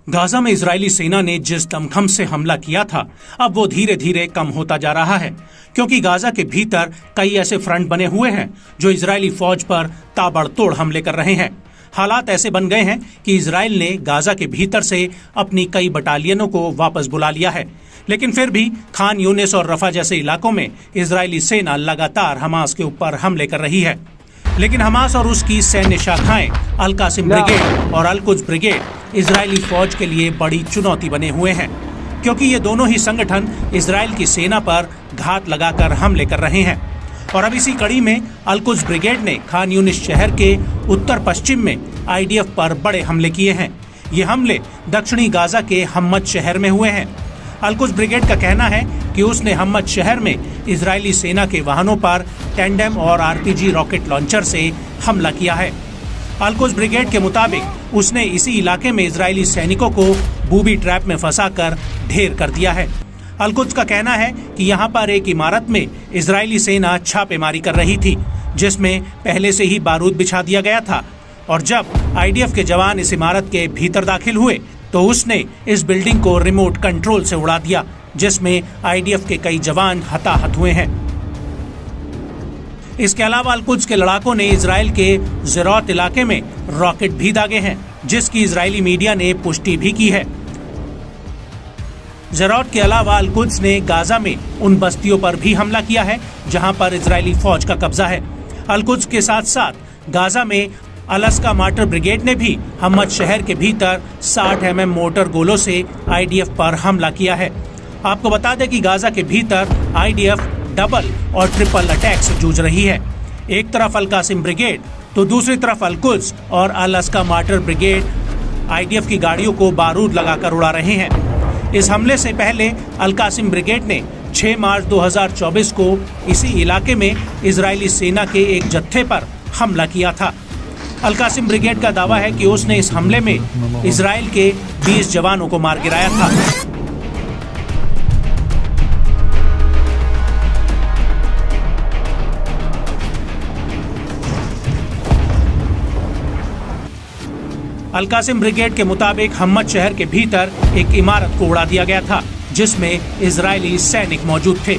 Gaza में Israeli सेना ने जिस दमखम से हमला किया था, अब वो धीरे धीरे कम होता जा रहा है, क्योंकि गाजा के भीतर कई ऐसे फ्रंट बने हुए हैं जो इजरायली फौज पर ताबड़तोड़ हमले कर रहे हैं। हालात ऐसे बन गए हैं कि इजराइल ने गाजा के भीतर से अपनी कई बटालियनों को वापस बुला लिया है, लेकिन फिर भी खान यूनिस और रफा जैसे इलाकों में इजरायली सेना लगातार हमास के ऊपर हमले कर रही है। लेकिन हमास और उसकी सैन्य शाखाएं अल कासिम ब्रिगेड और अल कुद्स ब्रिगेड इजरायली फौज के लिए बड़ी चुनौती बने हुए हैं, क्योंकि ये दोनों ही संगठन इजराइल की सेना पर घात लगाकर हमले कर रहे हैं। और अब इसी कड़ी में अल कुद्स ब्रिगेड ने खान यूनिस शहर के उत्तर पश्चिम में आईडीएफ पर बड़े हमले किए हैं। ये हमले दक्षिणी गाजा के हम्मद शहर में हुए हैं। अल कुद्स ब्रिगेड का कहना है कि उसने हम्मद शहर में इजरायली सेना के वाहनों पर टैंडेम और आरपीजी रॉकेट लॉन्चर से हमला किया है। अल कुद्स ब्रिगेड के मुताबिक उसने इसी इलाके में इजरायली सैनिकों को बूबी ट्रैप में फंसाकर ढेर कर दिया है। अल कुद्स का कहना है कि यहाँ पर एक इमारत में इजरायली सेना छापेमारी कर रही थी, जिसमें पहले से ही बारूद बिछा दिया गया था, और जब आईडीएफ के जवान इस इमारत के भीतर दाखिल हुए तो उसने इस बिल्डिंग को रिमोट कंट्रोल से उड़ा दिया, जिसमें आईडीएफ के कई जवान हताहत हुए हैं। इसके अलावा अल कुद्स के लड़ाकों ने इजराइल के ज़ेरौत इलाके में रॉकेट भी दागे हैं, जिसकी इजरायली मीडिया ने पुष्टि भी की है। ज़ेरौत के अलावा अल कुद्स ने गाजा में उन बस्तियों पर भी हमला किया है जहां पर इजरायली फौज का कब्जा है। अल कुद्स के साथ साथ गाजा में अलास्का मार्टर ब्रिगेड ने भी हम्मद शहर के भीतर 60 mm मोटर गोलों से आईडीएफ पर हमला किया है। आपको बता दें कि गाजा के भीतर आईडीएफ डबल और ट्रिपल अटैक से जूझ रही है। एक तरफ अल कासिम ब्रिगेड तो दूसरी तरफ अल कुद्स और अलास्का मार्टर ब्रिगेड आईडीएफ की गाड़ियों को बारूद लगाकर उड़ा रहे हैं। इस हमले से पहले अल कासिम ब्रिगेड ने 6 मार्च 2024 को इसी इलाके में इजरायली सेना के एक जत्थे पर हमला किया था। अल कासिम ब्रिगेड का दावा है कि उसने इस हमले में इजराइल के 20 जवानों को मार गिराया था। अल कासिम ब्रिगेड के मुताबिक हम्मद शहर के भीतर एक इमारत को उड़ा दिया गया था, जिसमें इजरायली सैनिक मौजूद थे।